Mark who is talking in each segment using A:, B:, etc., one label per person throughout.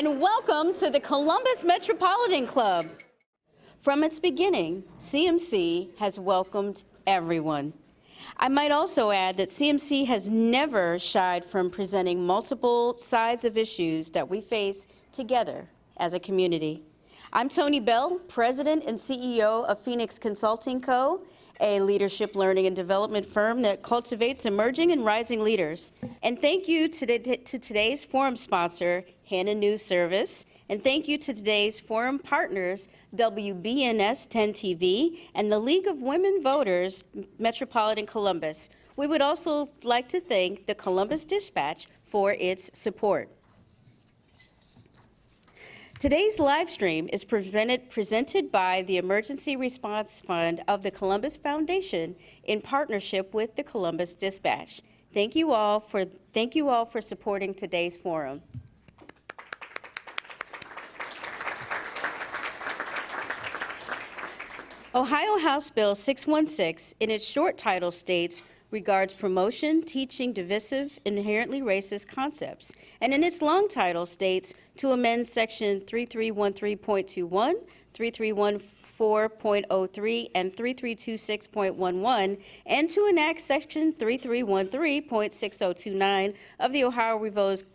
A: and welcome to the Columbus Metropolitan Club. From its beginning, CMC has welcomed everyone. I might also add that CMC has never shied from presenting multiple sides of issues that we face together as a community. I'm Tony Bell, President and CEO of Phoenix Consulting Co., a leadership learning and development firm that cultivates emerging and rising leaders. And thank you to today's forum sponsor, Hannah News Service, and thank you to today's forum partners, WBNS 10 TV and the League of Women Voters, Metropolitan Columbus. We would also like to thank the Columbus Dispatch for its support. Today's live stream is presented by the Emergency Response Fund of the Columbus Foundation in partnership with the Columbus Dispatch. Thank you all for supporting today's forum. Ohio House Bill 616, in its short title, states, regards promotion, teaching divisive, inherently racist concepts, and in its long title states, to amend Section 3313.21, 3314.03, and 3326.11, and to enact Section 3313.6029 of the Ohio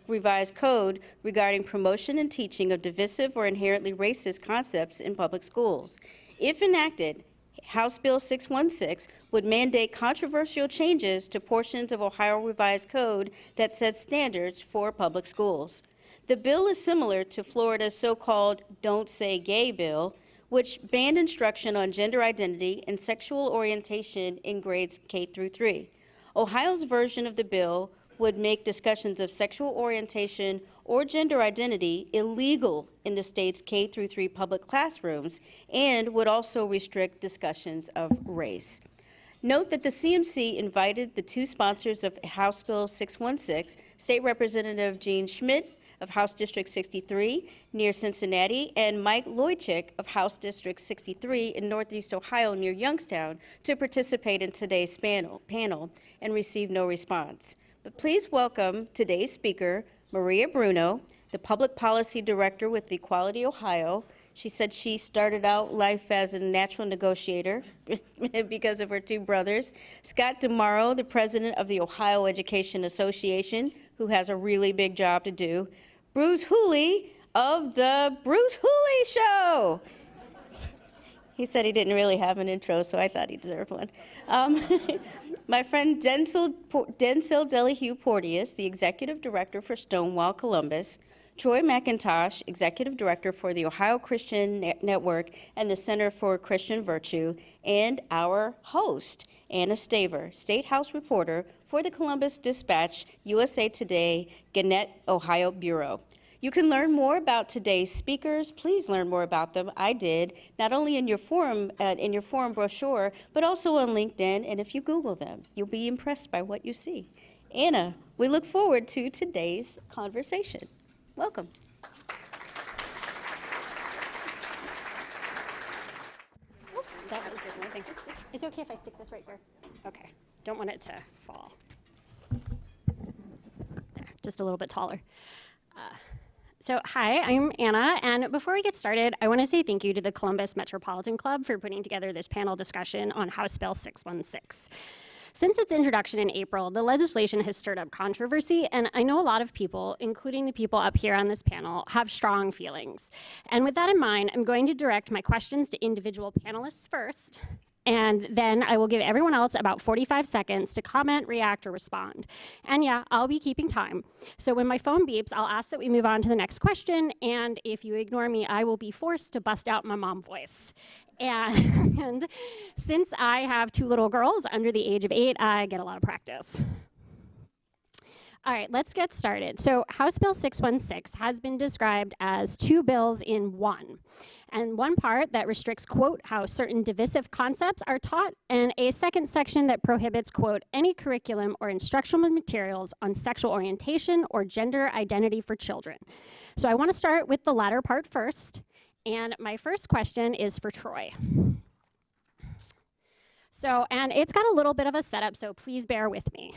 A: Revised Code regarding promotion and teaching of divisive or inherently racist concepts in public schools. If enacted, House Bill 616 would mandate controversial changes to portions of Ohio Revised Code that set standards for public schools. The bill is similar to Florida's so-called Don't Say Gay bill, which banned instruction on gender identity and sexual orientation in grades K through 3. Ohio's version of the bill would make discussions of sexual orientation or gender identity illegal in the state's K through 3 public classrooms and would also restrict discussions of race. Note that the CMC invited the two sponsors of House Bill 616, State Representative Gene Schmidt of House District 63 near Cincinnati and Mike Loychik of House District 63 in Northeast Ohio near Youngstown, to participate in today's panel and receive no response. But please welcome today's speaker, Maria Bruno, the Public Policy Director with Equality Ohio. She said she started out life as a natural negotiator because of her two brothers. Scott DiMauro, the President of the Ohio Education Association, who has a really big job to do. Bruce Hooley of the Bruce Hooley Show. He said he didn't really have an intro, so I thought he deserved one. My friend Densil Delahue Porteous, the Executive Director for Stonewall Columbus, Troy McIntosh, Executive Director for the Ohio Christian Network and the Center for Christian Virtue, and our host, Anna Staver, State House reporter for the Columbus Dispatch, USA Today, Gannett, Ohio Bureau. You can learn more about today's speakers. Please learn more about them. I did, not only in your forum brochure, but also on LinkedIn. And if you Google them, you'll be impressed by what you see. Anna, we look forward to today's conversation. Welcome.
B: That was good. No, thanks. Is it okay if I stick this right here? Okay. Don't want it to fall. There, just a little bit taller. So hi, I'm Anna, and before we get started, I want to say thank you to the Columbus Metropolitan Club for putting together this panel discussion on House Bill 616. Since its introduction in April, the legislation has stirred up controversy, and I know a lot of people, including the people up here on this panel, have strong feelings. And with that in mind, I'm going to direct my questions to individual panelists first, and then I will give everyone else about 45 seconds to comment, react, or respond. And yeah, I'll be keeping time. So when my phone beeps, I'll ask that we move on to the next question, and if you ignore me, I will be forced to bust out my mom voice. And since I have two little girls under the age of 8, I get a lot of practice. All right, let's get started. So House Bill 616 has been described as two bills in one. And one part that restricts, quote, how certain divisive concepts are taught, and a second section that prohibits, quote, any curriculum or instructional materials on sexual orientation or gender identity for children. So I want to start with the latter part first, and my first question is for Troy. So, and it's got a little bit of a setup, so please bear with me.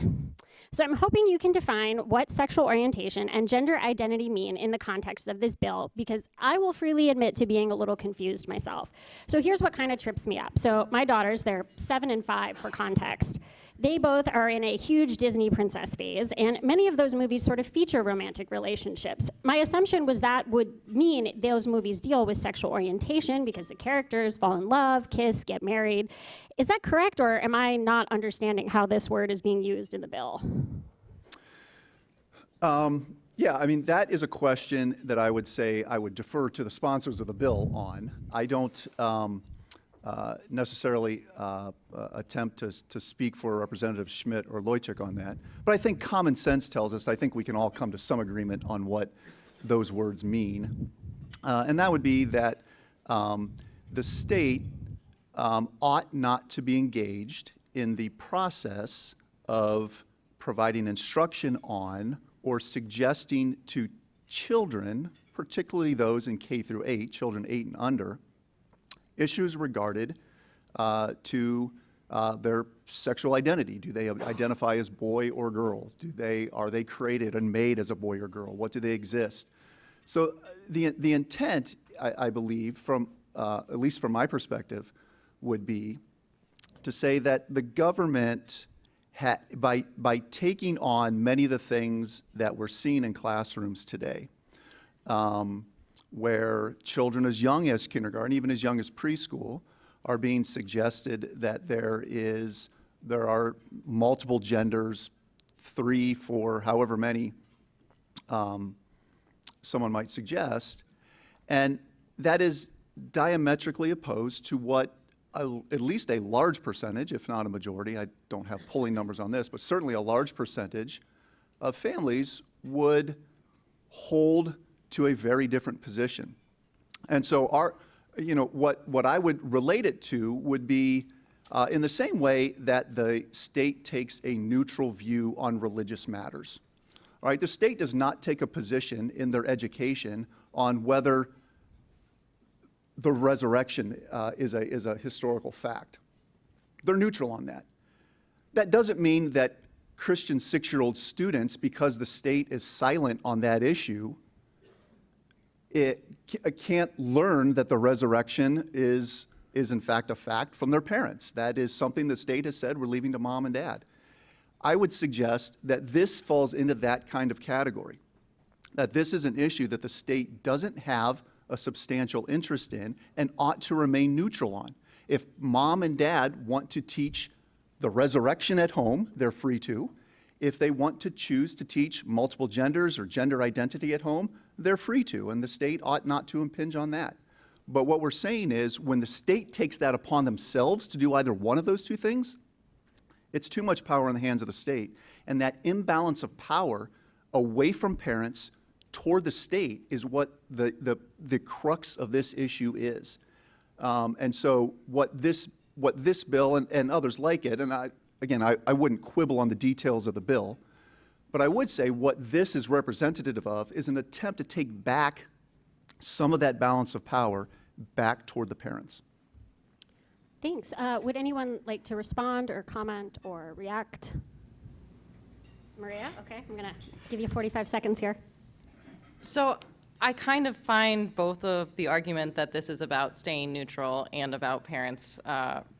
B: So I'm hoping you can define what sexual orientation and gender identity mean in the context of this bill, because I will freely admit to being a little confused myself. So here's what kind of trips me up. So my daughters, they're 7 and 5 for context. They both are in a huge Disney princess phase, and many of those movies sort of feature romantic relationships. My assumption was that would mean those movies deal with sexual orientation because the characters fall in love, kiss, get married. Is that correct, or am I not understanding how this word is being used in the bill?
C: Yeah, I mean, that is a question that I would say I would defer to the sponsors of the bill on. I don't necessarily attempt to speak for Representative Schmidt or Leuchtturk on that. But I think common sense tells us, I think we can all come to some agreement on what those words mean. And that would be that the state ought not to be engaged in the process of providing instruction on or suggesting to children, particularly those in K through 8, children 8 and under, issues regarded to their sexual identity. Do they identify as boy or girl? Are they created and made as a boy or girl? What do they exist? So the intent, I believe, from at least from my perspective, would be to say that the government, by taking on many of the things that we're seeing in classrooms today, where children as young as kindergarten, even as young as preschool, are being suggested that there are multiple genders, 3, 4, however many someone might suggest, and that is diametrically opposed to what at least a large percentage, if not a majority, I don't have polling numbers on this, but certainly a large percentage of families would hold to a very different position. And so what I would relate it to would be in the same way that the state takes a neutral view on religious matters. All right, the state does not take a position in their education on whether the resurrection is a historical fact. They're neutral on that. That doesn't mean that Christian 6-year-old students, because the state is silent on that issue, it can't learn that the resurrection is in fact a fact from their parents. That is something the state has said we're leaving to mom and dad. I would suggest that this falls into that kind of category, that this is an issue that the state doesn't have a substantial interest in and ought to remain neutral on. If mom and dad want to teach the resurrection at home, they're free to. If they want to choose to teach multiple genders or gender identity at home, they're free to, and the state ought not to impinge on that. But what we're saying is when the state takes that upon themselves to do either one of those two things, it's too much power in the hands of the state. And that imbalance of power away from parents toward the state is what the crux of this issue is. And so what this bill and others like it, and I wouldn't quibble on the details of the bill, but I would say what this is representative of is an attempt to take back some of that balance of power back toward the parents.
B: Thanks. Would anyone like to respond or comment or react? Maria? Okay, I'm going to give you 45 seconds here.
D: So I kind of find both of the argument that this is about staying neutral and about parents'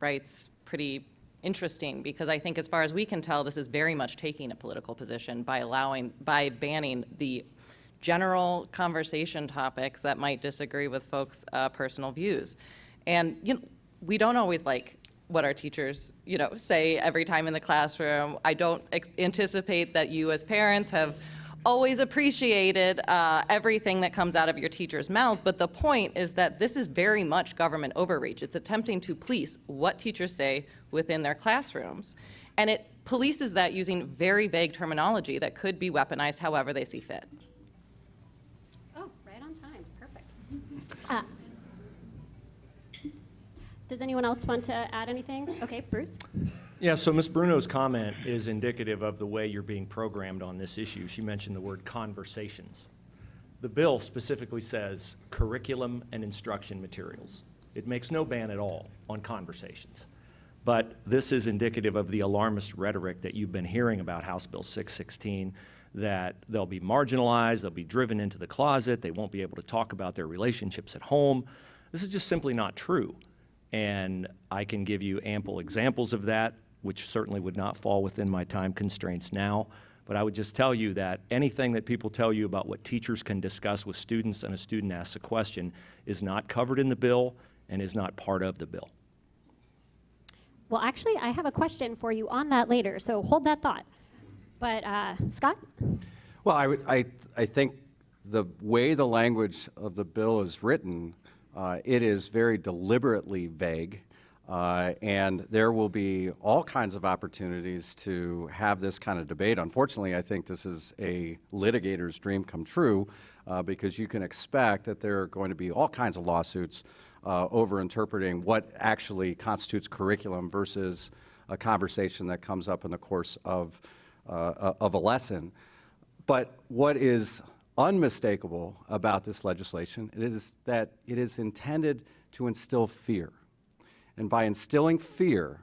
D: rights pretty interesting, because I think as far as we can tell, this is very much taking a political position by banning the general conversation topics that might disagree with folks' personal views. And we don't always like what our teachers, say every time in the classroom. I don't anticipate that you as parents have always appreciated everything that comes out of your teachers' mouths, but the point is that this is very much government overreach. It's attempting to police what teachers say within their classrooms, and it polices that using very vague terminology that could be weaponized however they see fit.
B: Oh, right on time. Perfect. Does anyone else want to add anything? Okay, Bruce?
E: Yeah, so Ms. Bruno's comment is indicative of the way you're being programmed on this issue. She mentioned the word conversations. The bill specifically says curriculum and instruction materials. It makes no ban at all on conversations. But this is indicative of the alarmist rhetoric that you've been hearing about House Bill 616, that they'll be marginalized, they'll be driven into the closet, they won't be able to talk about their relationships at home. This is just simply not true. And I can give you ample examples of that, which certainly would not fall within my time constraints now. But I would just tell you that anything that people tell you about what teachers can discuss with students and a student asks a question is not covered in the bill and is not part of the bill.
B: Well, actually, I have a question for you on that later, so hold that thought. But Scott?
F: Well, I think the way the language of the bill is written, it is very deliberately vague, and there will be all kinds of opportunities to have this kind of debate. Unfortunately, I think this is a litigator's dream come true, because you can expect that there are going to be all kinds of lawsuits over interpreting what actually constitutes curriculum versus a conversation that comes up in the course of a lesson. But what is unmistakable about this legislation is that it is intended to instill fear. And by instilling fear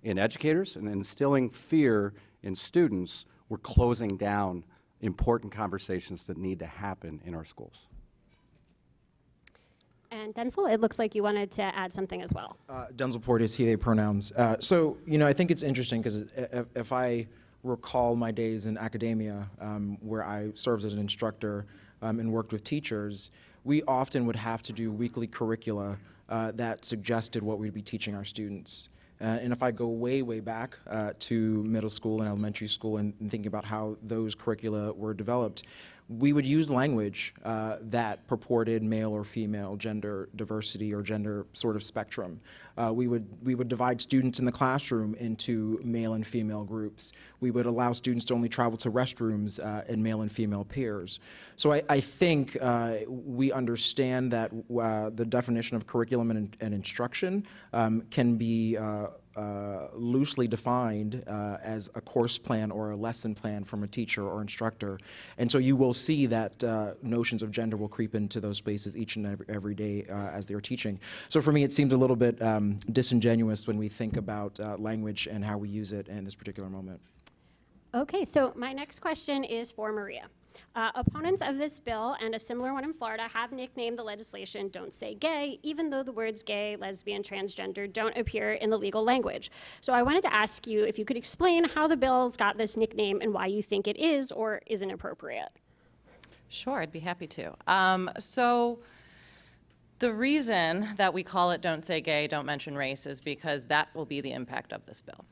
F: in educators and instilling fear in students, we're closing down important conversations that need to happen in our schools.
B: And Densil, it looks like you wanted to add something as well.
G: Densil Porteous, he, they pronouns. So, I think it's interesting because if I recall my days in academia where I served as an instructor and worked with teachers, we often would have to do weekly curricula that suggested what we'd be teaching our students. And if I go way, way back to middle school and elementary school and thinking about how those curricula were developed, we would use language that purported male or female, gender diversity or gender sort of spectrum. We would divide students in the classroom into male and female groups. We would allow students to only travel to restrooms in male and female pairs. So I think we understand that the definition of curriculum and instruction can be loosely defined as a course plan or a lesson plan from a teacher or instructor. And so you will see that notions of gender will creep into those spaces each and every day as they're teaching. So for me, it seems a little bit disingenuous when we think about language and how we use it in this particular moment.
B: Okay, so my next question is for Maria. Opponents of this bill and a similar one in Florida have nicknamed the legislation Don't Say Gay, even though the words gay, lesbian, transgender don't appear in the legal language. So I wanted to ask you if you could explain how the bill's got this nickname and why you think it is or isn't appropriate.
D: Sure, I'd be happy to. So the reason that we call it Don't Say Gay, Don't Mention Race is because that will be the impact of this bill.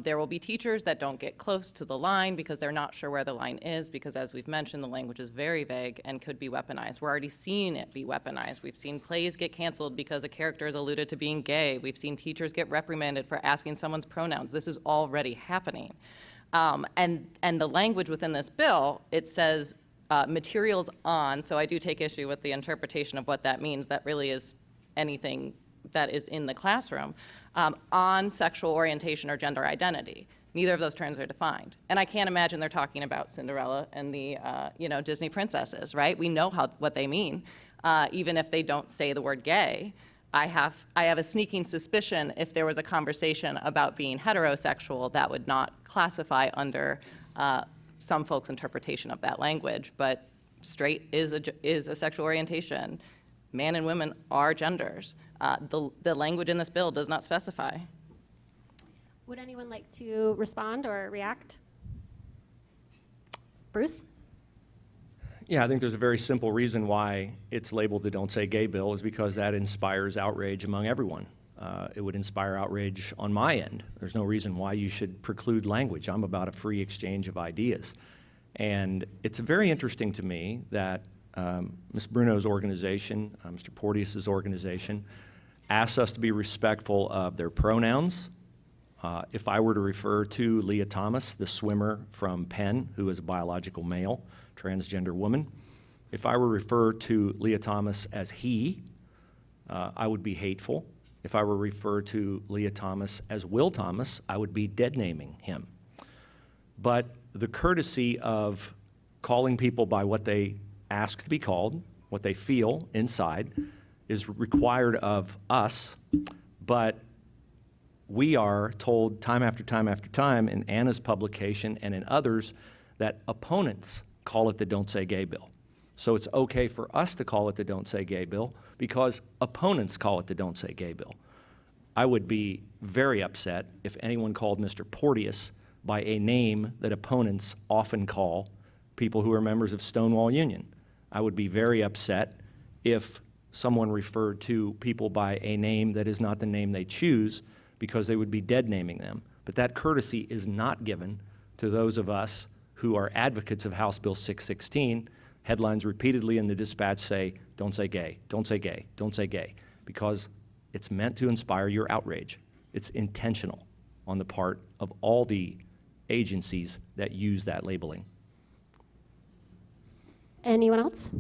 D: There will be teachers that don't get close to the line because they're not sure where the line is because, as we've mentioned, the language is very vague and could be weaponized. We're already seeing it be weaponized. We've seen plays get canceled because a character is alluded to being gay. We've seen teachers get reprimanded for asking someone's pronouns. This is already happening. And the language within this bill, it says materials on, so I do take issue with the interpretation of what that means. That really is anything that is in the classroom. On sexual orientation or gender identity. Neither of those terms are defined. And I can't imagine they're talking about Cinderella and the Disney princesses, right? We know what they mean, even if they don't say the word gay. I have a sneaking suspicion if there was a conversation about being heterosexual, that would not classify under some folks' interpretation of that language. But straight is a sexual orientation. Man and women are genders. The language in this bill does not specify.
B: Would anyone like to respond or react? Bruce?
E: Yeah, I think there's a very simple reason why it's labeled the Don't Say Gay bill is because that inspires outrage among everyone. It would inspire outrage on my end. There's no reason why you should preclude language. I'm about a free exchange of ideas. And it's very interesting to me that Ms. Bruno's organization, Mr. Porteous' organization, asks us to be respectful of their pronouns. If I were to refer to Leah Thomas, the swimmer from Penn, who is a biological male, transgender woman, if I were to refer to Leah Thomas as he, I would be hateful. If I were to refer to Leah Thomas as Will Thomas, I would be dead-naming him. But the courtesy of calling people by what they ask to be called, what they feel inside, is required of us, but we are told time after time after time in Anna's publication and in others that opponents call it the Don't Say Gay bill. So it's okay for us to call it the Don't Say Gay bill because opponents call it the Don't Say Gay bill. I would be very upset if anyone called Mr. Porteous by a name that opponents often call people who are members of Stonewall Union. I would be very upset if someone referred to people by a name that is not the name they choose because they would be dead naming them. But that courtesy is not given to those of us who are advocates of House Bill 616. Headlines repeatedly in the dispatch say, don't say gay, don't say gay, don't say gay, because it's meant to inspire your outrage. It's intentional on the part of all the agencies that use that labeling.
B: Anyone else?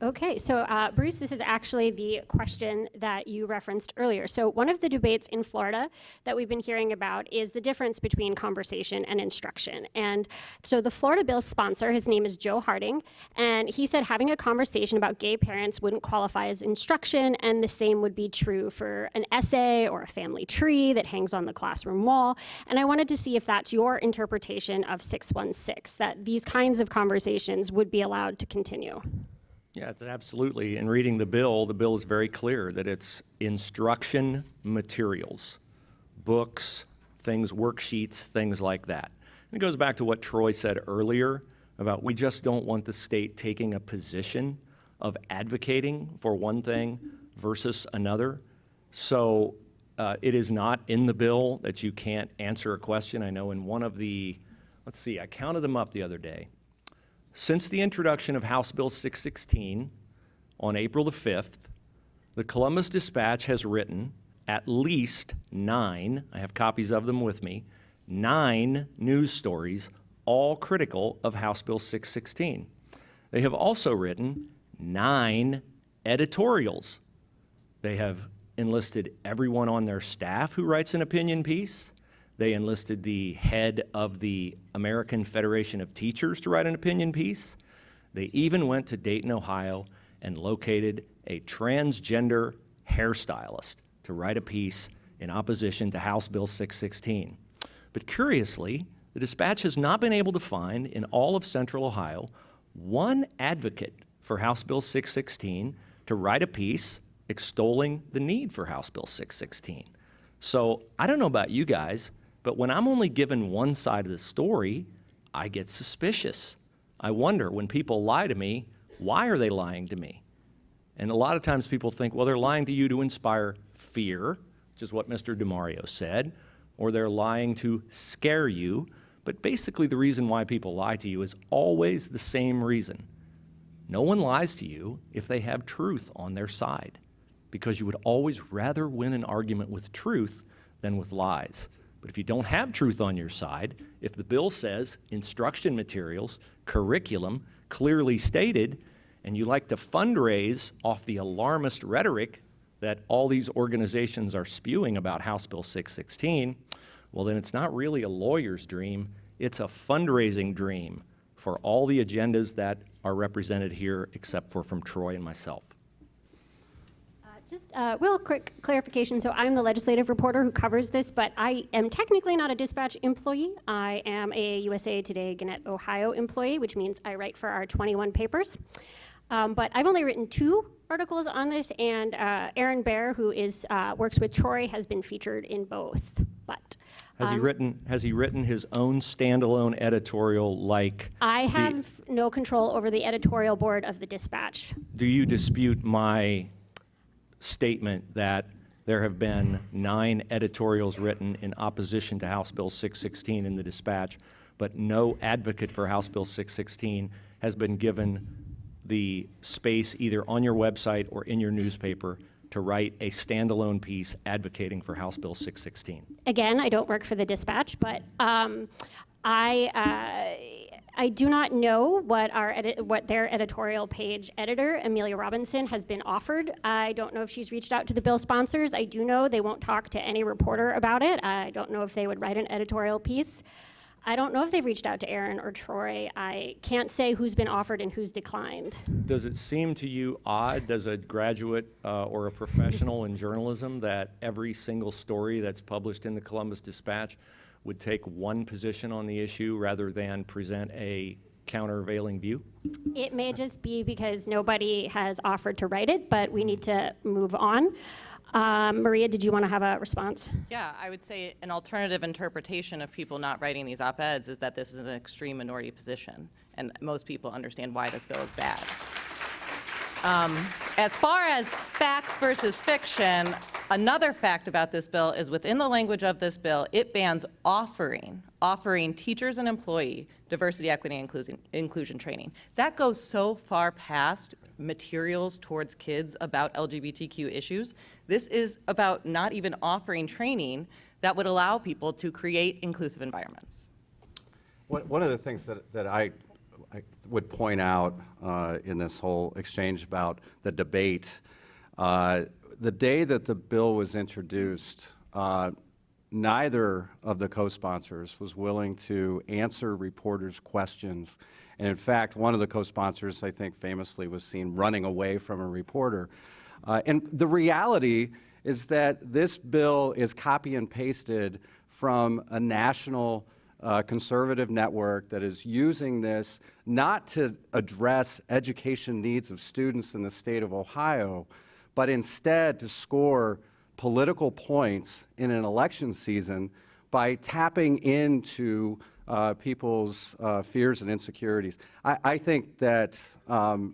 B: Okay, so Bruce, this is actually the question that you referenced earlier. So one of the debates in Florida that we've been hearing about is the difference between conversation and instruction. And so the Florida bill's sponsor, his name is Joe Harding, and he said having a conversation about gay parents wouldn't qualify as instruction, and the same would be true for an essay or a family tree that hangs on the classroom wall. And I wanted to see if that's your interpretation of 616, that these kinds of conversations would be allowed to continue.
E: Yeah, it's absolutely. In reading the bill is very clear that it's instruction materials, books, things, worksheets, things like that. And it goes back to what Troy said earlier about we just don't want the state taking a position of advocating for one thing versus another. So it is not in the bill that you can't answer a question. I know in one of the, let's see, I counted them up the other day. Since the introduction of House Bill 616 on April the 5th, the Columbus Dispatch has written at least 9, I have copies of them with me, 9 news stories, all critical of House Bill 616. They have also written 9 editorials. They have enlisted everyone on their staff who writes an opinion piece. They enlisted the head of the American Federation of Teachers to write an opinion piece. They even went to Dayton, Ohio, and located a transgender hairstylist to write a piece in opposition to House Bill 616. But curiously, the Dispatch has not been able to find in all of Central Ohio one advocate for House Bill 616 to write a piece extolling the need for House Bill 616. So I don't know about you guys, but when I'm only given one side of the story, I get suspicious. I wonder, when people lie to me, why are they lying to me? And a lot of times people think, well, they're lying to you to inspire fear, which is what Mr. DiMauro said, or they're lying to scare you. But basically the reason why people lie to you is always the same reason. No one lies to you if they have truth on their side, because you would always rather win an argument with truth than with lies. But if you don't have truth on your side, if the bill says instruction materials, curriculum, clearly stated, and you like to fundraise off the alarmist rhetoric that all these organizations are spewing about House Bill 616, well, then it's not really a lawyer's dream, it's a fundraising dream for all the agendas that are represented here, except for from Troy and myself.
B: Just a real quick clarification. So I'm the legislative reporter who covers this, but I am technically not a Dispatch employee. I am a USA Today Gannett, Ohio employee, which means I write for our 21 papers. But I've only written 2 articles on this, and Aaron Baer, who is works with Troy, has been featured in both. But
E: Has he written his own standalone editorial like?
B: I have no control over the editorial board of the Dispatch.
E: Do you dispute my statement that there have been 9 editorials written in opposition to House Bill 616 in the Dispatch, but no advocate for House Bill 616 has been given the space either on your website or in your newspaper to write a standalone piece advocating for House Bill 616?
B: Again, I don't work for the Dispatch, but I do not know what their editorial page editor, Amelia Robinson, has been offered. I don't know if she's reached out to the bill sponsors. I do know they won't talk to any reporter about it. I don't know if they would write an editorial piece. I don't know if they've reached out to Aaron or Troy. I can't say who's been offered and who's declined.
E: Does it seem to you odd, as a graduate or a professional in journalism, that every single story that's published in the Columbus Dispatch would take one position on the issue rather than present a countervailing view?
B: It may just be because nobody has offered to write it, but we need to move on. Maria, did you want to have a response?
D: Yeah, I would say an alternative interpretation of people not writing these op-eds is that this is an extreme minority position, and most people understand why this bill is bad. As far as facts versus fiction, another fact about this bill is within the language of this bill, it bans offering teachers and employee diversity, equity, and inclusion training. That goes so far past materials towards kids about LGBTQ issues. This is about not even offering training that would allow people to create inclusive environments.
F: One of the things that I would point out in this whole exchange about the debate, the day that the bill was introduced, neither of the co-sponsors was willing to answer reporters' questions. And in fact, one of the co-sponsors, I think famously, was seen running away from a reporter. And the reality is that this bill is copy and pasted from a national conservative network that is using this not to address education needs of students in the state of Ohio, but instead to score political points in an election season by tapping into people's fears and insecurities. I think that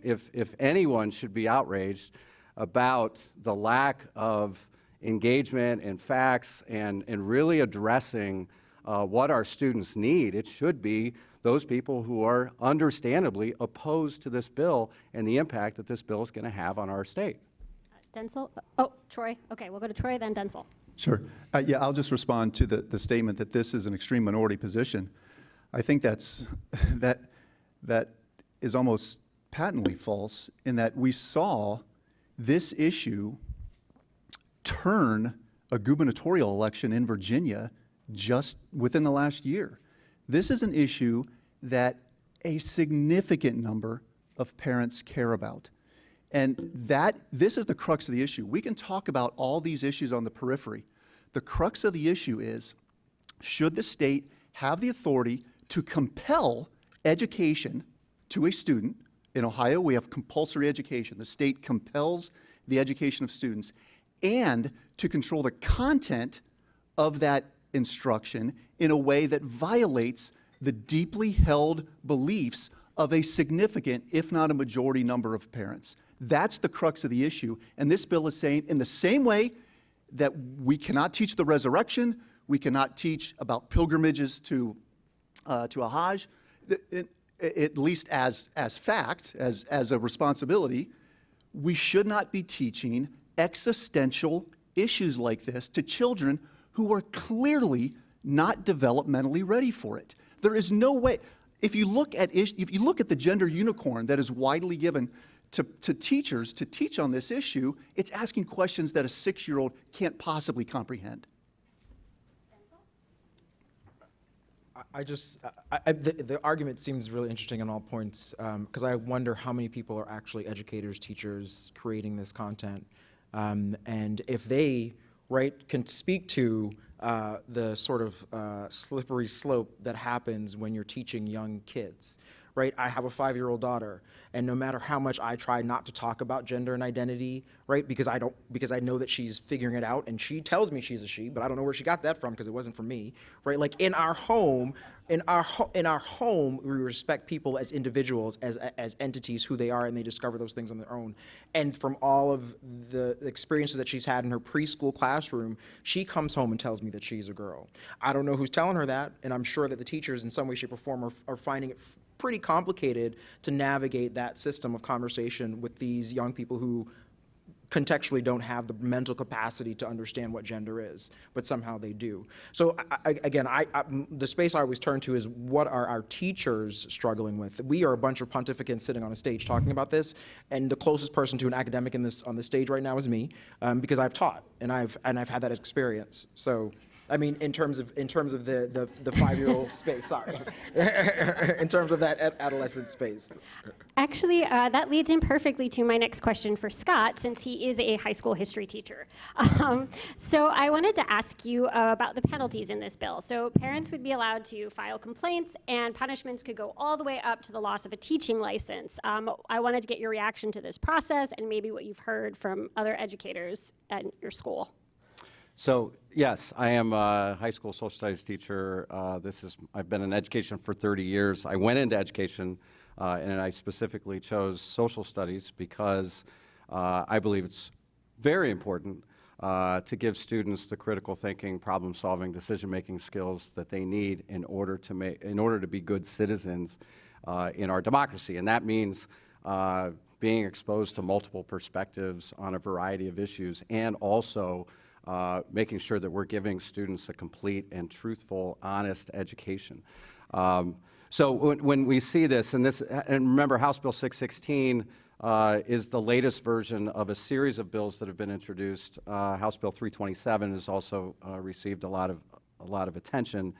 F: if anyone should be outraged about the lack of engagement and facts and really addressing what our students need, it should be those people who are understandably opposed to this bill and the impact that this bill is going to have on our state.
B: Densil? Oh, Troy. Okay, we'll go to Troy, then Densil.
C: Sure. Yeah, I'll just respond to the statement that this is an extreme minority position. I think that is almost patently false in that we saw this issue turn a gubernatorial election in Virginia just within the last year. This is an issue that a significant number of parents care about. And this is the crux of the issue. We can talk about all these issues on the periphery. The crux of the issue is, should the state have the authority to compel education to a student? In Ohio, we have compulsory education. The state compels the education of students, and to control the content of that instruction in a way that violates the deeply held beliefs of a significant, if not a majority number of parents. That's the crux of the issue. And this bill is saying, in the same way that we cannot teach the resurrection, we cannot teach about pilgrimages to a Hajj, at least as fact, as a responsibility, we should not be teaching existential issues like this to children who are clearly not developmentally ready for it. There is no way. If you look at the gender unicorn that is widely given to teachers to teach on this issue, it's asking questions that a 6-year-old can't possibly comprehend.
G: The argument seems really interesting on all points, because I wonder how many people are actually educators, teachers creating this content, and if they, can speak to the sort of slippery slope that happens when you're teaching young kids. I have a 5-year-old daughter, and no matter how much I try not to talk about gender and identity, because I know that she's figuring it out, and she tells me she's a she, but I don't know where she got that from because it wasn't from me, Like in our home, we respect people as individuals, as entities, who they are, and they discover those things on their own. And from all of the experiences that she's had in her preschool classroom, she comes home and tells me that she's a girl. I don't know who's telling her that, and I'm sure that the teachers in some way, shape, or form are finding it pretty complicated to navigate that system of conversation with these young people who contextually don't have the mental capacity to understand what gender is, but somehow they do. So the space I always turn to is, what are our teachers struggling with? We are a bunch of pontificants sitting on a stage talking about this, and the closest person to an academic on the stage right now is me, because I've taught and I've had that experience. So I mean, in terms of the 5-year-old space. Sorry, in terms of that adolescent space.
B: Actually, that leads in perfectly to my next question for Scott, since he is a high school history teacher. So I wanted to ask you about the penalties in this bill. So parents would be allowed to file complaints, and punishments could go all the way up to the loss of a teaching license. I wanted to get your reaction to this process and maybe what you've heard from other educators at your school.
F: So yes, I am a high school social studies teacher. I've been in education for 30 years. I went into education and I specifically chose social studies because I believe it's very important to give students the critical thinking, problem-solving, decision-making skills that they need in order to be good citizens in our democracy. And that means being exposed to multiple perspectives on a variety of issues, and also making sure that we're giving students a complete and truthful, honest education. So when we see this, and remember, House Bill 616 is the latest version of a series of bills that have been introduced. House Bill 327 has also received a lot of attention,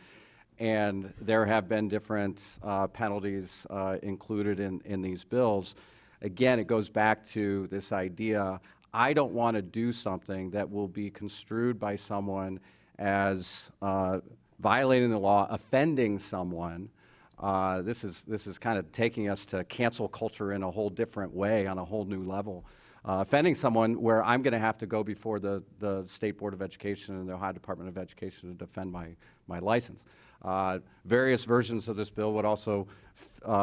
F: and there have been different penalties included in these bills. Again, it goes back to this idea, I don't want to do something that will be construed by someone as violating the law, offending someone. This is kind of taking us to cancel culture in a whole different way, on a whole new level. Offending someone where I'm going to have to go before the State Board of Education and the Ohio Department of Education to defend my license. Various versions of this bill would also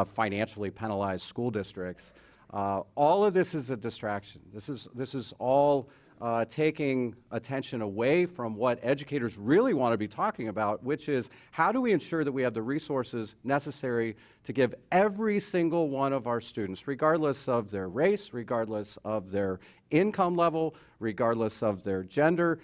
F: financially penalize school districts. All of this is a distraction. This is all taking attention away from what educators really want to be talking about, which is how do we ensure that we have the resources necessary to give every single one of our students, regardless of their race, regardless of their income level, regardless of their gender,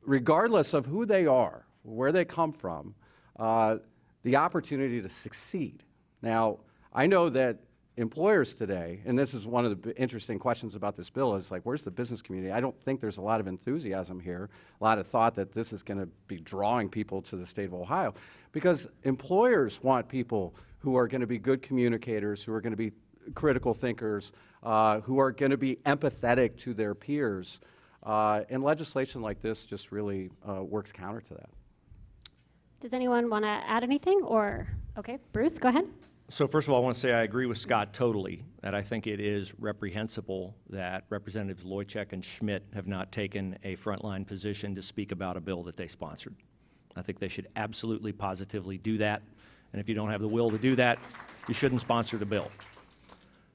F: regardless of who they are, where they come from, the opportunity to succeed. Now, I know that employers today, and this is one of the interesting questions about this bill, is like, where's the business community? I don't think there's a lot of enthusiasm here, a lot of thought that this is going to be drawing people to the state of Ohio, because employers want people who are going to be good communicators, who are going to be critical thinkers, who are going to be empathetic to their peers, and legislation like this just really works counter to that.
B: Does anyone want to add anything, or, okay, Bruce, go ahead.
E: So first of all, I want to say I agree with Scott totally, that I think it is reprehensible that Representatives Loychek and Schmidt have not taken a frontline position to speak about a bill that they sponsored. I think they should absolutely, positively do that. And if you don't have the will to do that, you shouldn't sponsor the bill.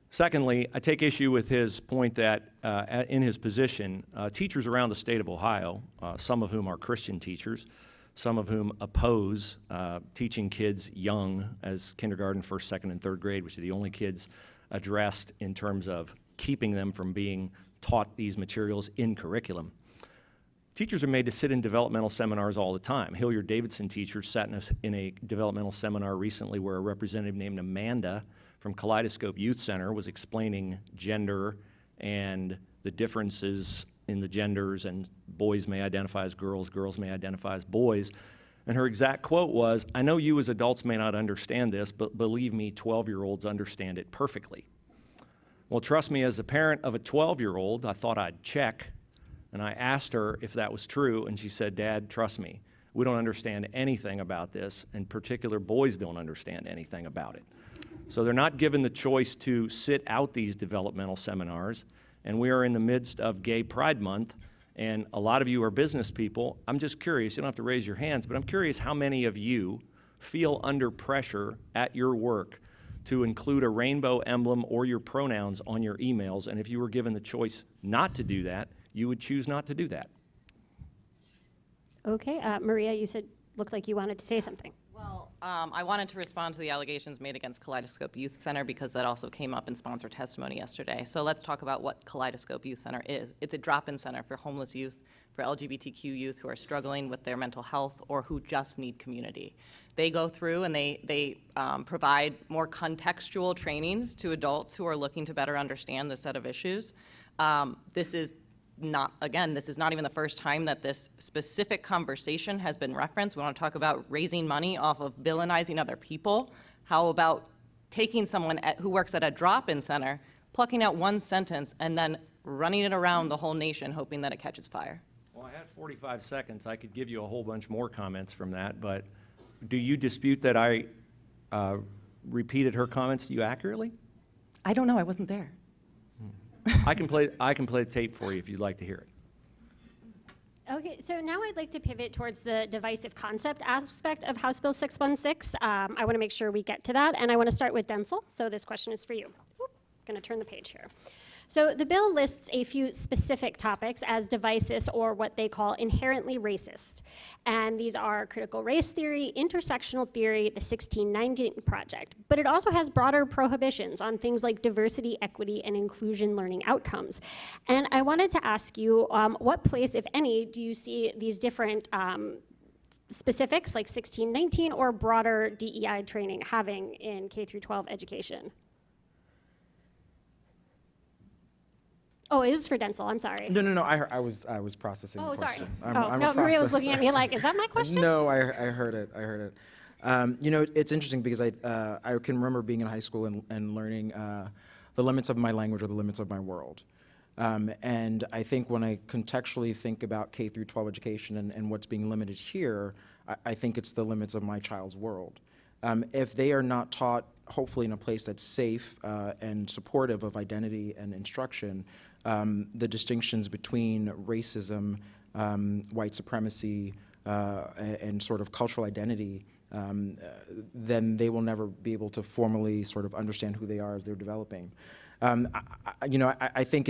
E: Secondly, I take issue with his point that in his position, teachers around the state of Ohio, some of whom are Christian teachers, some of whom oppose teaching kids young as kindergarten, first, second, and third grade, which are the only kids addressed in terms of keeping them from being taught these materials in curriculum. Teachers are made to sit in developmental seminars all the time. Hilliard Davidson teachers sat in a developmental seminar recently where a representative named Amanda from Kaleidoscope Youth Center was explaining gender and the differences in the genders, and boys may identify as girls, girls may identify as boys. And her exact quote was, "I know you as adults may not understand this, but believe me, 12-year-olds understand it perfectly." Well, trust me, as a parent of a 12-year-old, I thought I'd check, and I asked her if that was true, and she said, "Dad, trust me, we don't understand anything about this, in particular, boys don't understand anything about it." So they're not given the choice to sit out these developmental seminars. And we are in the midst of Gay Pride Month, and a lot of you are business people. I'm just curious, you don't have to raise your hands, but I'm curious how many of you feel under pressure at your work to include a rainbow emblem or your pronouns on your emails, and if you were given the choice not to do that, you would choose not to do that.
B: Okay, Maria, you looked like you wanted to say something.
D: Well, I wanted to respond to the allegations made against Kaleidoscope Youth Center because that also came up in sponsor testimony yesterday. So let's talk about what Kaleidoscope Youth Center is. It's a drop-in center for homeless youth, for LGBTQ youth who are struggling with their mental health or who just need community. They go through and they provide more contextual trainings to adults who are looking to better understand this set of issues. This is not, again, this is not even the first time that this specific conversation has been referenced. We want to talk about raising money off of villainizing other people. How about taking someone who works at a drop-in center, plucking out one sentence, and then running it around the whole nation, hoping that it catches fire?
E: Well, I had 45 seconds. I could give you a whole bunch more comments from that, but do you dispute that I repeated her comments to you accurately?
D: I don't know, I wasn't there.
E: I can play the tape for you if you'd like to hear it.
B: Okay, so now I'd like to pivot towards the divisive concept aspect of House Bill 616. I want to make sure we get to that, and I want to start with Densil. So this question is for you. Going to turn the page here. So the bill lists a few specific topics as divisive or what they call inherently racist. And these are critical race theory, intersectional theory, the 1619 Project. But it also has broader prohibitions on things like diversity, equity, and inclusion learning outcomes. And I wanted to ask you, what place, if any, do you see these different specifics like 1619 or broader DEI training having in K through 12 education? Oh, it was for Densil, I'm sorry.
G: No. I was processing
B: Oh,
G: the
B: sorry.
G: question.
B: No, Maria was looking at me like, is that my question?
G: No, I heard it. You know, it's interesting because I can remember being in high school and learning the limits of my language or the limits of my world. And I think when I contextually think about K through 12 education and what's being limited here, I think it's the limits of my child's world. If they are not taught, hopefully in a place that's safe and supportive of identity and instruction, the distinctions between racism, white supremacy, and sort of cultural identity, then they will never be able to formally sort of understand who they are as they're developing. I think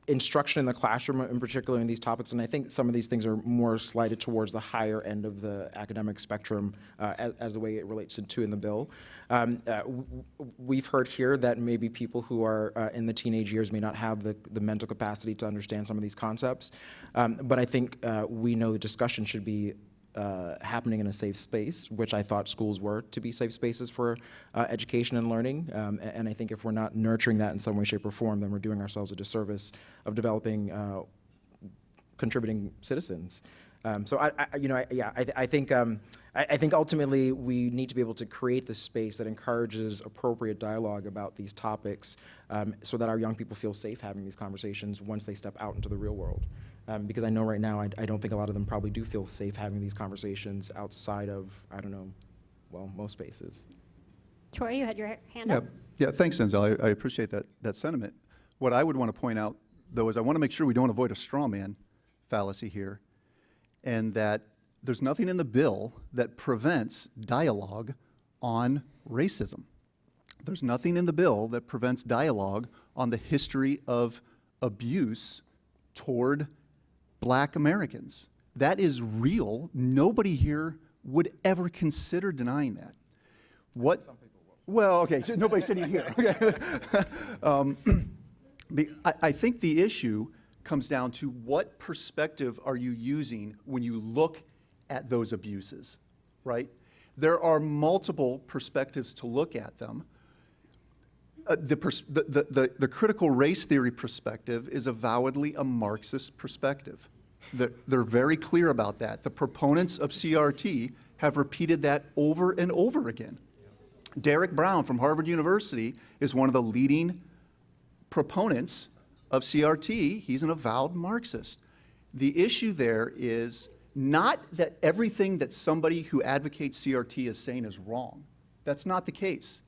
G: instruction in the classroom, in particular in these topics, and I think some of these things are more slighted towards the higher end of the academic spectrum as the way it relates to in the bill. We've heard here that maybe people who are in the teenage years may not have the mental capacity to understand some of these concepts, but I think we know the discussion should be happening in a safe space, which I thought schools were to be safe spaces for education and learning. And I think if we're not nurturing that in some way, shape, or form, then we're doing ourselves a disservice of developing contributing citizens. I think ultimately we need to be able to create the space that encourages appropriate dialogue about these topics, so that our young people feel safe having these conversations once they step out into the real world. Because I know right now, I don't think a lot of them probably do feel safe having these conversations outside of, most spaces.
B: Troy, you had your hand up.
C: Yeah, thanks, Denzel. I appreciate that sentiment. What I would want to point out, though, is I want to make sure we don't avoid a straw man fallacy here, and that there's nothing in the bill that prevents dialogue on racism. There's nothing in the bill that prevents dialogue on the history of abuse toward Black Americans. That is real. Nobody here would ever consider denying that. What? Some people will. Well, okay, so nobody's sitting here. Okay. I think the issue comes down to what perspective are you using when you look at those abuses, right? There are multiple perspectives to look at them. The critical race theory perspective is avowedly a Marxist perspective. They're very clear about that. The proponents of CRT have repeated that over and over again. Derek Brown from Harvard University is one of the leading proponents of CRT. He's an avowed Marxist. The issue there is not that everything that somebody who advocates CRT is saying is wrong. That's not the case.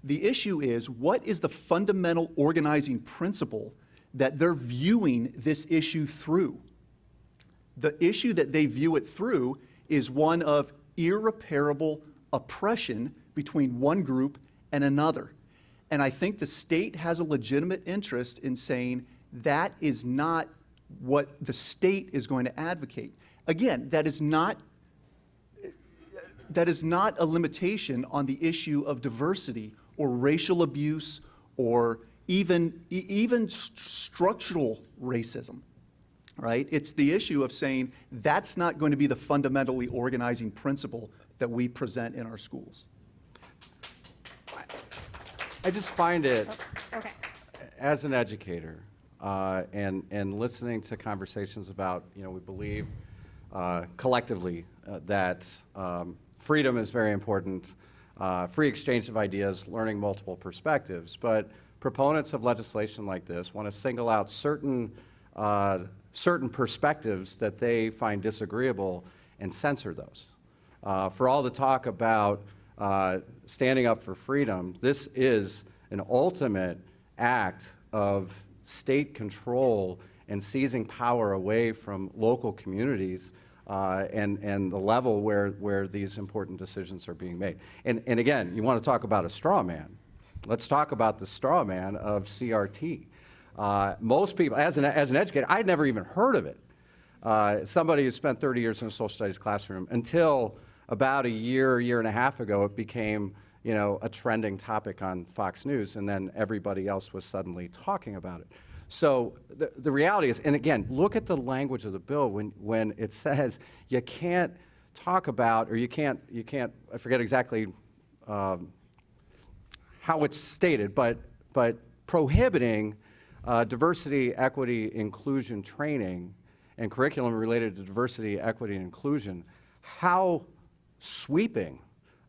C: The issue is, what is the fundamental organizing principle that they're viewing this issue through? The issue that they view it through is one of irreparable oppression between one group and another. And I think the state has a legitimate interest in saying that is not what the state is going to advocate. Again, that is not a limitation on the issue of diversity or racial abuse or even structural racism, right? It's the issue of saying that's not going to be the fundamentally organizing principle that we present in our schools.
F: I just find it,
B: Okay.
F: as an educator, and listening to conversations about, we believe collectively that freedom is very important, free exchange of ideas, learning multiple perspectives. But proponents of legislation like this want to single out certain perspectives that they find disagreeable and censor those. For all the talk about standing up for freedom, this is an ultimate act of state control and seizing power away from local communities and the level where these important decisions are being made. And again, you want to talk about a straw man. Let's talk about the straw man of CRT. Most people, as an educator, I'd never even heard of it. Somebody who spent 30 years in a social studies classroom until about a year and a half ago, it became a trending topic on Fox News, and then everybody else was suddenly talking about it. So the reality is, and again, look at the language of the bill when it says you can't talk about, or you can't, I forget exactly how it's stated, but prohibiting diversity, equity, inclusion training and curriculum related to diversity, equity, and inclusion. How sweeping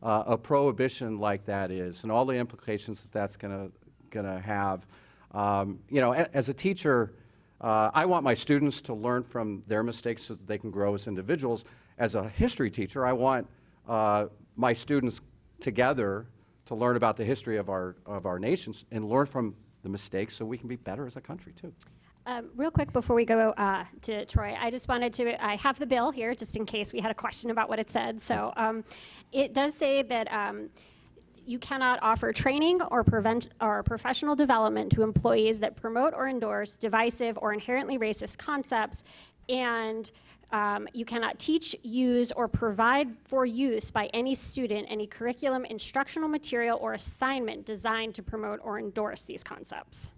F: a prohibition like that is, and all the implications that that's going to have. As a teacher, I want my students to learn from their mistakes so that they can grow as individuals. As a history teacher, I want my students together to learn about the history of our nations and learn from the mistakes so we can be better as a country too.
B: Real quick before we go to Troy, I just wanted to, I have the bill here just in case we had a question about what it said. So it does say that you cannot offer training or professional development to employees that promote or endorse divisive or inherently racist concepts, and you cannot teach, use, or provide for use by any student any curriculum, instructional material, or assignment designed to promote or endorse these concepts.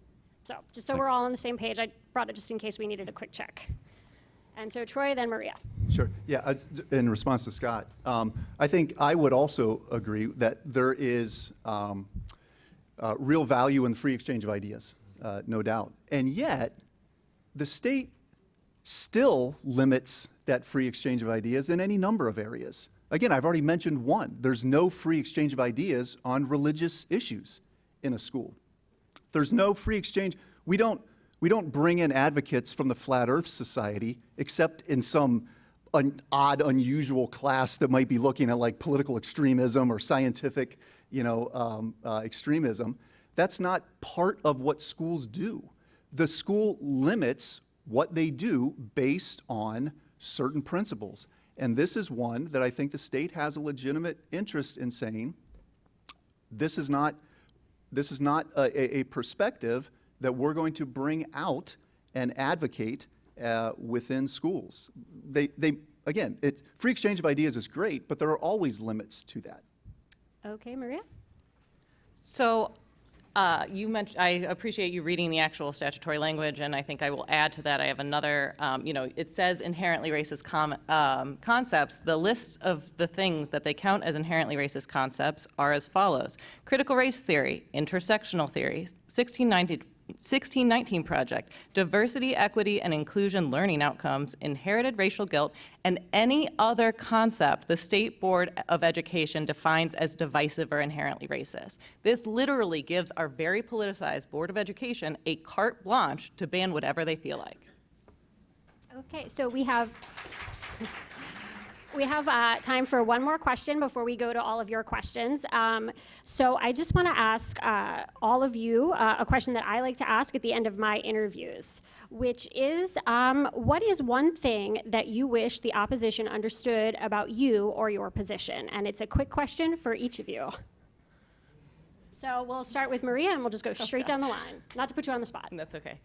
B: So just so we're all on the same page, I brought it just in case we needed a quick check. And so Troy, then Maria.
C: Sure. Yeah, in response to Scott, I think I would also agree that there is real value in the free exchange of ideas, no doubt. And yet, the state still limits that free exchange of ideas in any number of areas. Again, I've already mentioned one. There's no free exchange of ideas on religious issues in a school. There's no free exchange. We don't bring in advocates from the Flat Earth Society except in some odd, unusual class that might be looking at like political extremism or scientific, extremism. That's not part of what schools do. The school limits what they do based on certain principles. And this is one that I think the state has a legitimate interest in saying, this is not a perspective that we're going to bring out and advocate within schools. Again, free exchange of ideas is great, but there are always limits to that.
B: Okay, Maria?
D: So you mentioned, I appreciate you reading the actual statutory language, and I think I will add to that. I have another, it says inherently racist concepts. The list of the things that they count as inherently racist concepts are as follows: critical race theory, intersectional theory, 1619 Project, diversity, equity, and inclusion learning outcomes, inherited racial guilt, and any other concept the State Board of Education defines as divisive or inherently racist. This literally gives our very politicized Board of Education a carte blanche to ban whatever they feel like.
B: Okay, so we have time for one more question before we go to all of your questions. So I just want to ask all of you a question that I like to ask at the end of my interviews, which is, what is one thing that you wish the opposition understood about you or your position? And it's a quick question for each of you. So we'll start with Maria, and we'll just go straight down the line. Not to put you on the spot.
D: That's okay.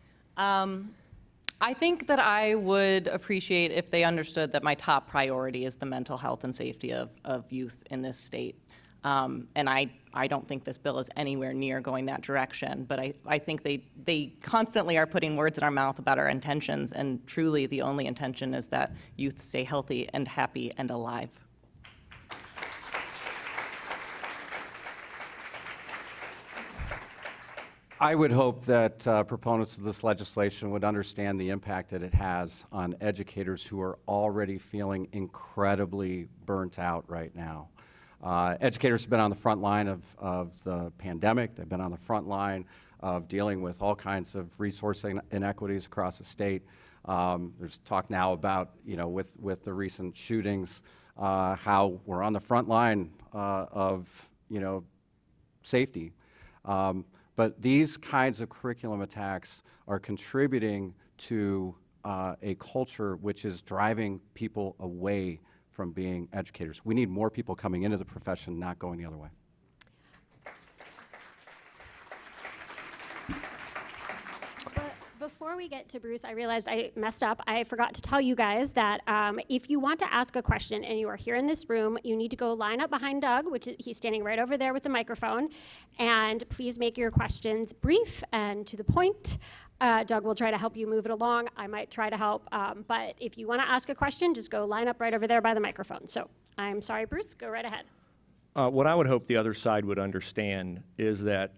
D: I think that I would appreciate if they understood that my top priority is the mental health and safety of youth in this state. And I don't think this bill is anywhere near going that direction, but I think they constantly are putting words in our mouth about our intentions, and truly the only intention is that youth stay healthy and happy and alive.
F: I would hope that proponents of this legislation would understand the impact that it has on educators who are already feeling incredibly burnt out right now. Educators have been on the front line of the pandemic. They've been on the front line of dealing with all kinds of resource inequities across the state. There's talk now about, with the recent shootings, how we're on the front line of, safety. But these kinds of curriculum attacks are contributing to a culture which is driving people away from being educators. We need more people coming into the profession, not going the other way.
B: Before we get to Bruce, I realized I messed up. I forgot to tell you guys that if you want to ask a question and you are here in this room, you need to go line up behind Doug, he's standing right over there with the microphone, and please make your questions brief and to the point. Doug will try to help you move it along. I might try to help, but if you want to ask a question, just go line up right over there by the microphone. So I'm sorry, Bruce, go right ahead.
E: What I would hope the other side would understand is that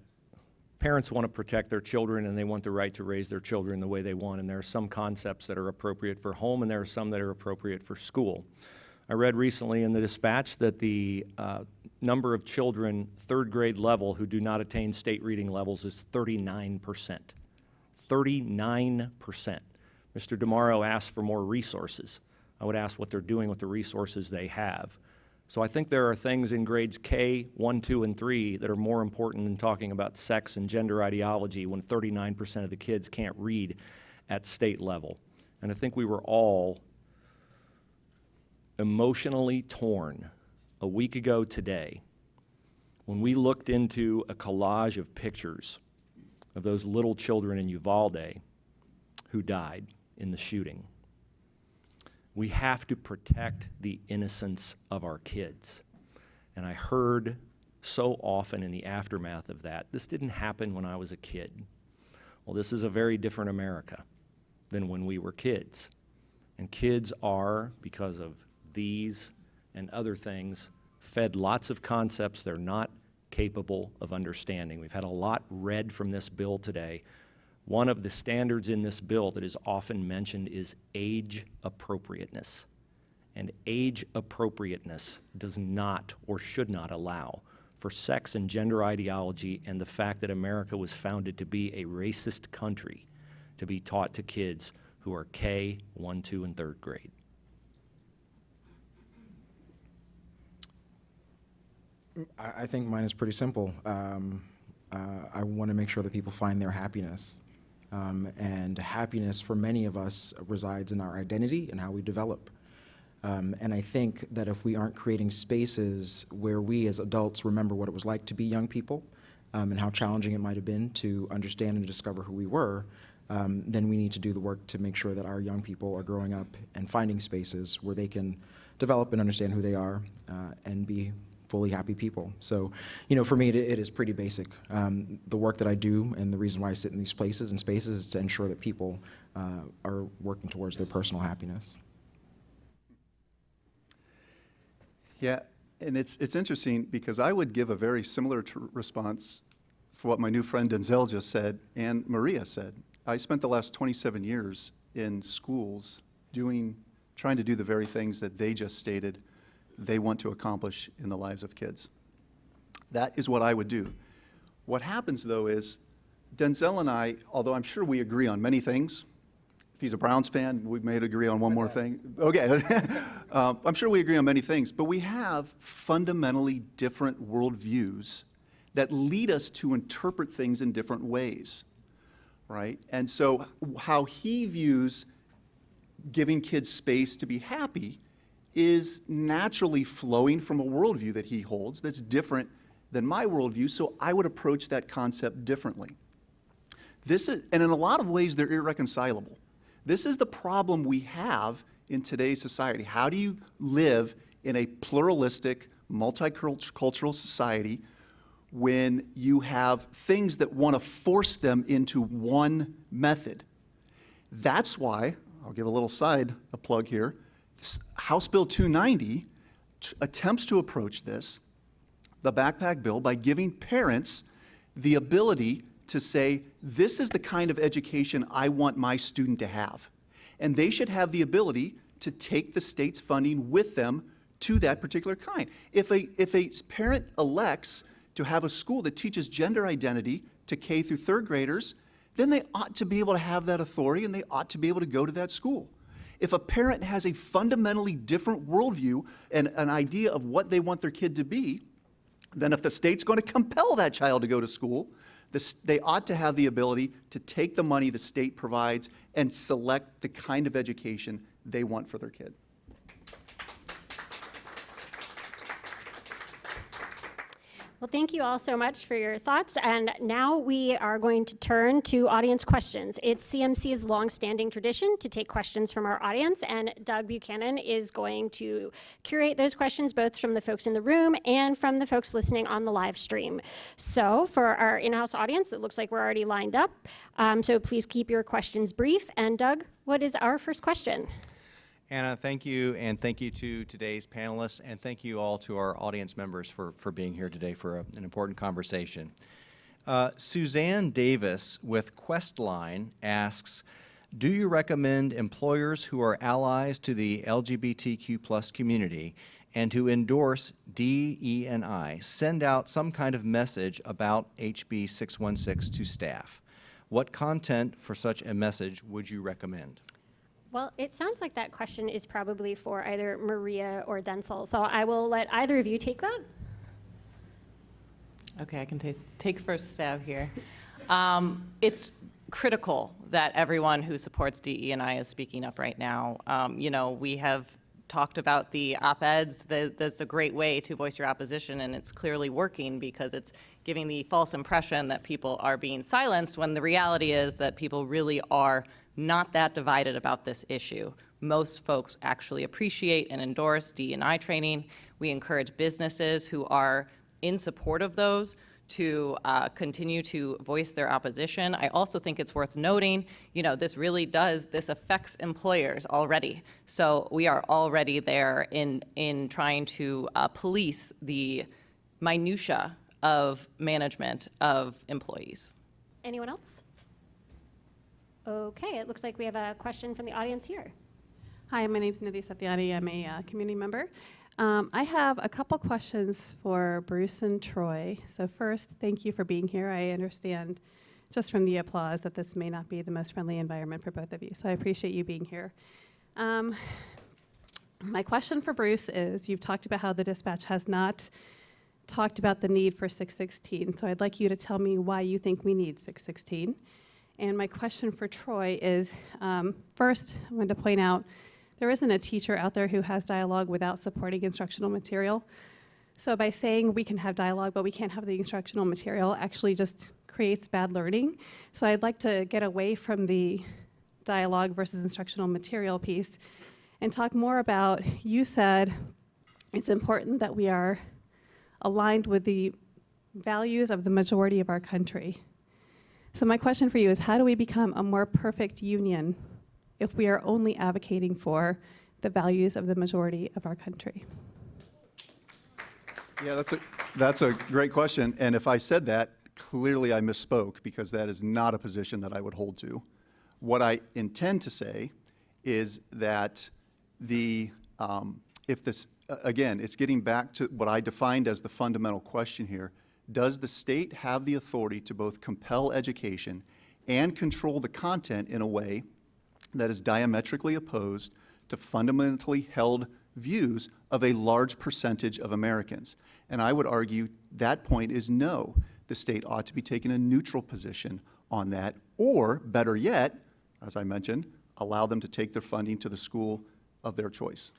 E: parents want to protect their children and they want the right to raise their children the way they want, and there are some concepts that are appropriate for home and there are some that are appropriate for school. I read recently in the Dispatch that the number of children third grade level who do not attain state reading levels is 39%. 39%. Mr. DiMauro asked for more resources. I would ask what they're doing with the resources they have. So I think there are things in grades K, 1, 2, and 3 that are more important than talking about sex and gender ideology when 39% of the kids can't read at state level. And I think we were all emotionally torn a week ago today when we looked into a collage of pictures of those little children in Uvalde who died in the shooting. We have to protect the innocence of our kids. And I heard so often in the aftermath of that, this didn't happen when I was a kid. Well, this is a very different America than when we were kids. And kids are, because of these and other things, fed lots of concepts they're not capable of understanding. We've had a lot read from this bill today. One of the standards in this bill that is often mentioned is age appropriateness. And age appropriateness does not or should not allow for sex and gender ideology and the fact that America was founded to be a racist country to be taught to kids who are K, 1, 2, and 3rd grade.
G: I think mine is pretty simple. I want to make sure that people find their happiness. And happiness for many of us resides in our identity and how we develop. And I think that if we aren't creating spaces where we as adults remember what it was like to be young people and how challenging it might have been to understand and discover who we were, then we need to do the work to make sure that our young people are growing up and finding spaces where they can develop and understand who they are and be fully happy people. So, for me, it is pretty basic. The work that I do and the reason why I sit in these places and spaces is to ensure that people are working towards their personal happiness.
C: Yeah, and it's interesting because I would give a very similar response for what my new friend Densil just said and Maria said. I spent the last 27 years in schools trying to do the very things that they just stated they want to accomplish in the lives of kids. That is what I would do. What happens, though, is Densil and I, although I'm sure we agree on many things, if he's a Browns fan, we may agree on one more thing. Okay, I'm sure we agree on many things, but we have fundamentally different worldviews that lead us to interpret things in different ways, right? And so how he views giving kids space to be happy is naturally flowing from a worldview that he holds that's different than my worldview, so I would approach that concept differently. And in a lot of ways, they're irreconcilable. This is the problem we have in today's society. How do you live in a pluralistic, multicultural society when you have things that want to force them into one method? That's why, I'll give a little a plug here, House Bill 290 attempts to approach this, the backpack bill, by giving parents the ability to say, this is the kind of education I want my student to have. And they should have the ability to take the state's funding with them to that particular kind. If a parent elects to have a school that teaches gender identity to K through third graders, then they ought to be able to have that authority and they ought to be able to go to that school. If a parent has a fundamentally different worldview and an idea of what they want their kid to be, then if the state's going to compel that child to go to school, they ought to have the ability to take the money the state provides and select the kind of education they want for their kid.
B: Well, thank you all so much for your thoughts. And now we are going to turn to audience questions. It's CMC's longstanding tradition to take questions from our audience, and Doug Buchanan is going to curate those questions both from the folks in the room and from the folks listening on the live stream. So for our in-house audience, it looks like we're already lined up. So please keep your questions brief. And Doug, what is our first question?
H: Anna, thank you, and thank you to today's panelists, and thank you all to our audience members for being here today for an important conversation. Suzanne Davis with Questline asks, do you recommend employers who are allies to the LGBTQ+ community and who endorse DE&I send out some kind of message about HB616 to staff? What content for such a message would you recommend?
B: Well, it sounds like that question is probably for either Maria or Densil, so I will let either of you take that.
D: Okay, I can take first stab here. It's critical that everyone who supports DE&I is speaking up right now. You know, we have talked about the op-eds. That's a great way to voice your opposition, and it's clearly working because it's giving the false impression that people are being silenced when the reality is that people really are not that divided about this issue. Most folks actually appreciate and endorse DE&I training. We encourage businesses who are in support of those to continue to voice their opposition. I also think it's worth noting, you know, this affects employers already. So we are already there in trying to police the minutia of management of employees.
B: Anyone else? Okay, it looks like we have a question from the audience here.
I: Hi, my name is Nidhi Satyani. I'm a community member. I have a couple questions for Bruce and Troy. So first, thank you for being here. I understand just from the applause that this may not be the most friendly environment for both of you. So I appreciate you being here. My question for Bruce is, you've talked about how the dispatch has not talked about the need for 616. So I'd like you to tell me why you think we need 616. And my question for Troy is, first, I wanted to point out, there isn't a teacher out there who has dialogue without supporting instructional material. So by saying we can have dialogue, but we can't have the instructional material, actually just creates bad learning. So I'd like to get away from the dialogue versus instructional material piece and talk more about, you said it's important that we are aligned with the values of the majority of our country. So my question for you is, how do we become a more perfect union if we are only advocating for the values of the majority of our country?
C: Yeah, that's a great question. And if I said that, clearly I misspoke, because that is not a position that I would hold to. What I intend to say is that again, it's getting back to what I defined as the fundamental question here. Does the state have the authority to both compel education and control the content in a way that is diametrically opposed to fundamentally held views of a large percentage of Americans? And I would argue that point is no. The state ought to be taking a neutral position on that, or better yet, as I mentioned, allow them to take their funding to the school of their choice.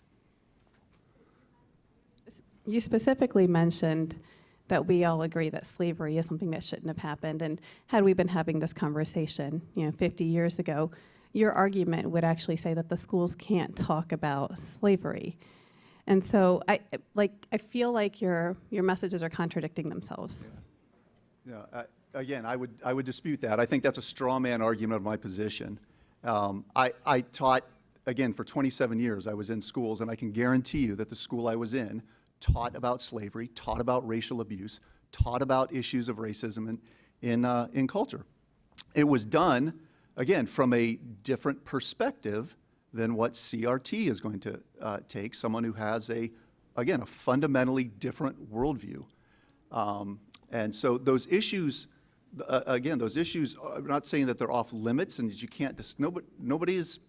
I: You specifically mentioned that we all agree that slavery is something that shouldn't have happened. And had we been having this conversation, 50 years ago, your argument would actually say that the schools can't talk about slavery. And so I feel like your messages are contradicting themselves.
C: Yeah, again, I would dispute that. I think that's a straw man argument of my position. I taught, again, for 27 years. I was in schools, and I can guarantee you that the school I was in taught about slavery, taught about racial abuse, taught about issues of racism in culture. It was done, again, from a different perspective than what CRT is going to take, someone who has again, a fundamentally different worldview. And so those issues, again, those issues, I'm not saying that they're off limits and that you can't, nobody is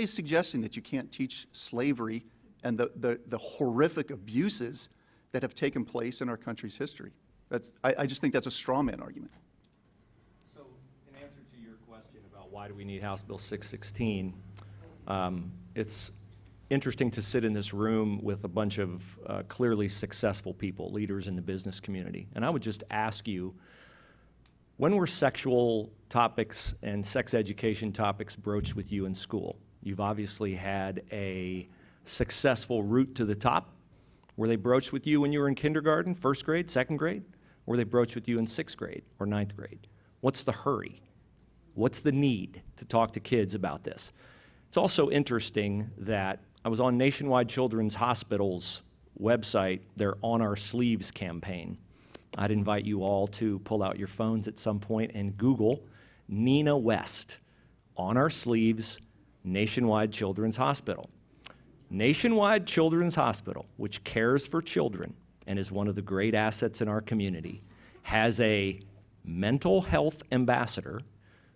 C: suggesting that you can't teach slavery and the horrific abuses that have taken place in our country's history. I just think that's a straw man argument.
E: So in answer to your question about why do we need House Bill 616, it's interesting to sit in this room with a bunch of clearly successful people, leaders in the business community. And I would just ask you, when were sexual topics and sex education topics broached with you in school? You've obviously had a successful route to the top. Were they broached with you when you were in kindergarten, first grade, second grade? Or were they broached with you in sixth grade or ninth grade? What's the hurry? What's the need to talk to kids about this? It's also interesting that I was on Nationwide Children's Hospital's website, their On Our Sleeves campaign. I'd invite you all to pull out your phones at some point and Google Nina West, On Our Sleeves, Nationwide Children's Hospital. Nationwide Children's Hospital, which cares for children and is one of the great assets in our community, has a mental health ambassador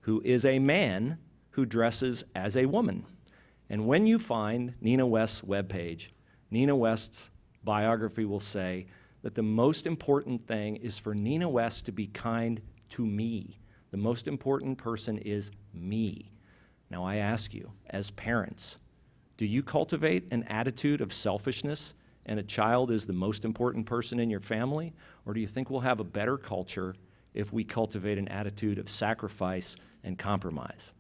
E: who is a man who dresses as a woman. And when you find Nina West's webpage, Nina West's biography will say that the most important thing is for Nina West to be kind to me. The most important person is me. Now I ask you, as parents, do you cultivate an attitude of selfishness and a child is the most important person in your family? Or do you think we'll have a better culture if we cultivate an attitude of sacrifice and compromise?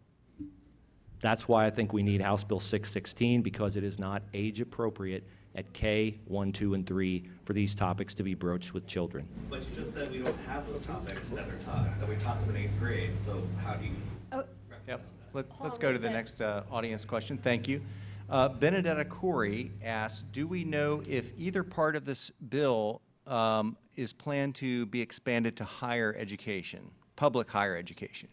E: That's why I think we need House Bill 616, because it is not age appropriate at K, 1, 2, and 3 for these topics to be broached with children.
J: But you just said we don't have those topics that are taught, that we taught them in 8th grade, so how do you?
H: Yep. Let's go to the next audience question. Thank you. Benedetta Corey asks, do we know if either part of this bill is planned to be expanded to higher education, public higher education?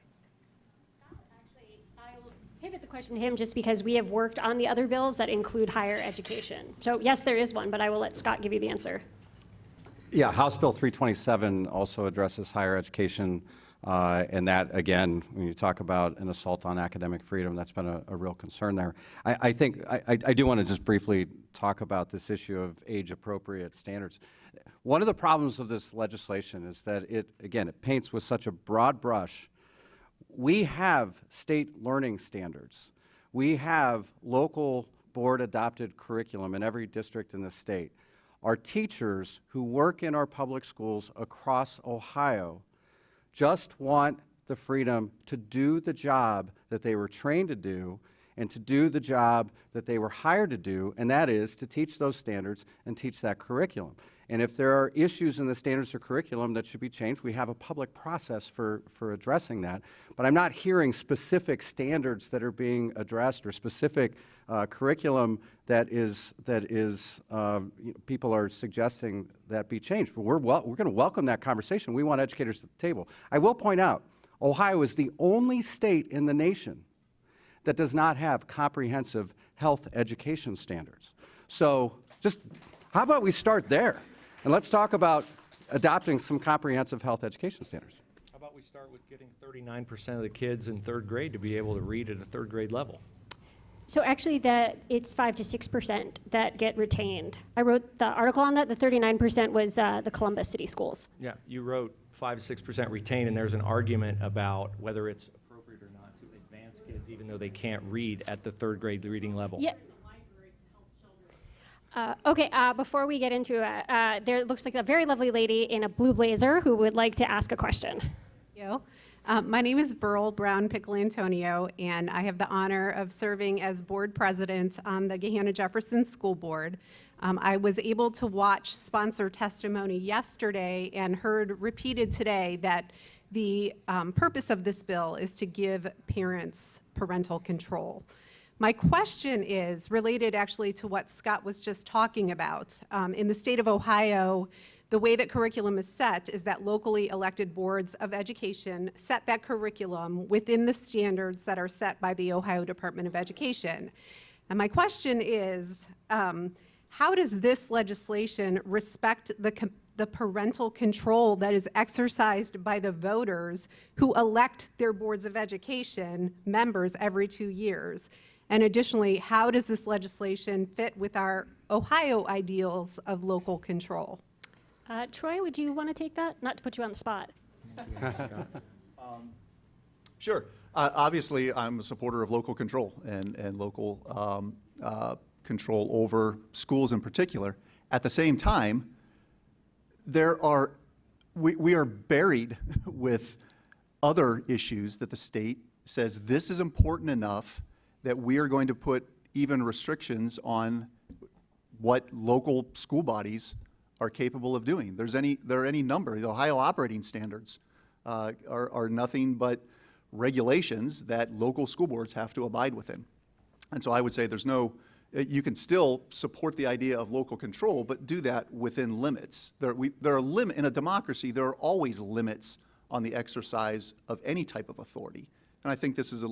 B: Actually, I will pivot the question to him just because we have worked on the other bills that include higher education. So yes, there is one, but I will let Scott give you the answer.
F: Yeah, House Bill 327 also addresses higher education. And that, again, when you talk about an assault on academic freedom, that's been a real concern there. I think I do want to just briefly talk about this issue of age-appropriate standards. One of the problems of this legislation is that it paints with such a broad brush. We have state learning standards. We have local board-adopted curriculum in every district in the state. Our teachers who work in our public schools across Ohio just want the freedom to do the job that they were trained to do and to do the job that they were hired to do, and that is to teach those standards and teach that curriculum. And if there are issues in the standards or curriculum that should be changed, we have a public process for addressing that. But I'm not hearing specific standards that are being addressed or specific curriculum that people are suggesting that be changed. But we're going to welcome that conversation. We want educators at the table. I will point out, Ohio is the only state in the nation that does not have comprehensive health education standards. So just how about we start there? And let's talk about adopting some comprehensive health education standards.
E: How about we start with getting 39% of the kids in 3rd grade to be able to read at a 3rd grade level?
B: So actually, it's 5 to 6% that get retained. I wrote the article on that. The 39% was the Columbus City Schools.
E: Yeah, you wrote 5 to 6% retain, and there's an argument about whether it's appropriate or not to advance kids even though they can't read at the 3rd grade reading level.
B: Yeah. Okay, before we get into it, there looks like a very lovely lady in a blue blazer who would like to ask a question.
K: My name is Burl Brown Pickle Antonio, and I have the honor of serving as board president on the Gahanna Jefferson School Board. I was able to watch sponsor testimony yesterday and heard repeated today that the purpose of this bill is to give parents parental control. My question is related actually to what Scott was just talking about. In the state of Ohio, the way that curriculum is set is that locally elected boards of education set that curriculum within the standards that are set by the Ohio Department of Education. And my question is, how does this legislation respect the parental control that is exercised by the voters who elect their boards of education members every 2 years? And additionally, how does this legislation fit with our Ohio ideals of local control?
B: Troy, would you want to take that? Not to put you on the spot.
C: Sure. Obviously, I'm a supporter of local control and local control over schools in particular. At the same time, we are buried with other issues that the state says this is important enough that we are going to put even restrictions on what local school bodies are capable of doing. There are any number. The Ohio operating standards are nothing but regulations that local school boards have to abide within. And so I would say you can still support the idea of local control, but do that within limits. In a democracy, there are always limits on the exercise of any type of authority. And I think this is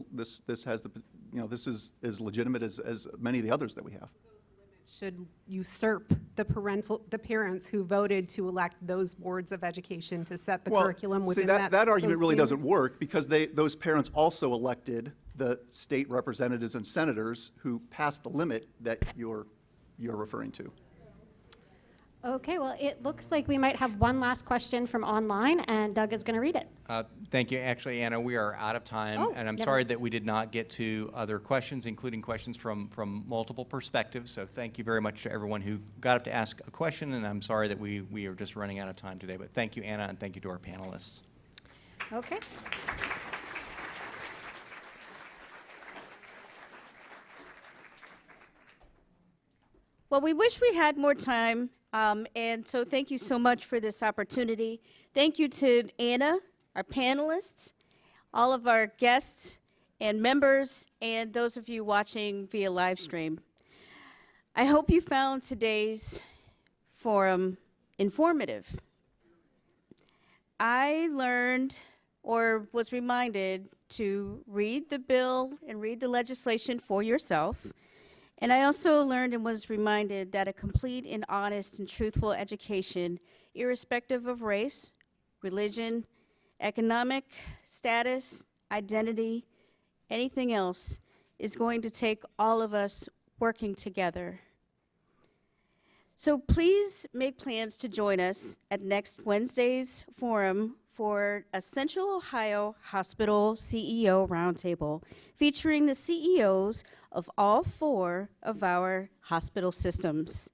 C: as legitimate as many of the others that we have.
K: Should usurp the parents who voted to elect those boards of education to set the curriculum within
C: that argument really doesn't
K: standards?
C: work because those parents also elected the state representatives and senators who passed the limit that you're referring to.
B: Okay, well, it looks like we might have one last question from online, and Doug is going to read it.
H: Thank you. Actually, Anna, we are out of time, and I'm sorry that we did not get to other questions, including questions from multiple perspectives. So thank you very much to everyone who got up to ask a question, and I'm sorry that we are just running out of time today. But thank you, Anna, and thank you to our panelists.
B: Okay.
A: Well, we wish we had more time, and so thank you so much for this opportunity. Thank you to Anna, our panelists, all of our guests and members, and those of you watching via live stream. I hope you found today's forum informative. I learned or was reminded to read the bill and read the legislation for yourself. And I also learned and was reminded that a complete and honest and truthful education, irrespective of race, religion, economic status, identity, anything else, is going to take all of us working together. So please make plans to join us at next Wednesday's forum for a Central Ohio Hospital CEO Roundtable featuring the CEOs of all 4 of our hospital systems.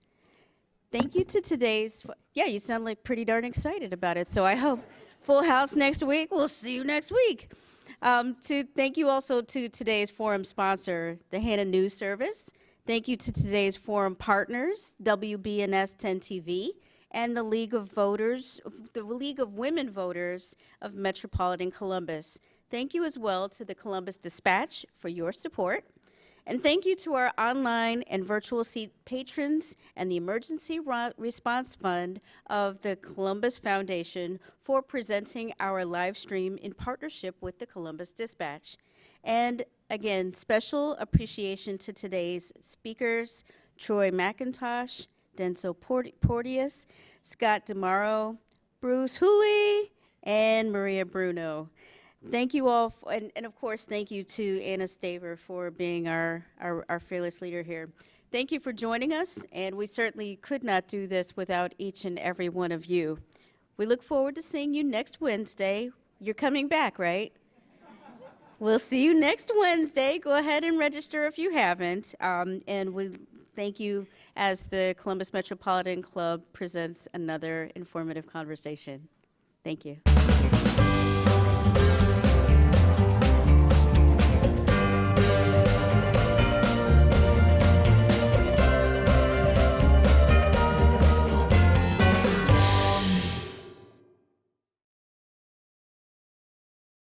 A: Thank you to today's, you sound like pretty darn excited about it, so I hope full house next week. We'll see you next week. Thank you also to today's forum sponsor, the Hannah News Service. Thank you to today's forum partners, WBNS 10 TV, and the League of Women Voters of Metropolitan Columbus. Thank you as well to the Columbus Dispatch for your support. And thank you to our online and virtual seat patrons and the Emergency Response Fund of the Columbus Foundation for presenting our live stream in partnership with the Columbus Dispatch. And again, special appreciation to today's speakers, Troy McIntosh, Densil Porteous, Scott DiMauro, Bruce Hooley, and Maria Bruno. Thank you all, and of course, thank you to Anna Staver for being our fearless leader here. Thank you for joining us, and we certainly could not do this without each and every one of you. We look forward to seeing you next Wednesday. You're coming back, right? We'll see you next Wednesday. Go ahead and register if you haven't, and we thank you as the Columbus Metropolitan Club presents another informative conversation. Thank you.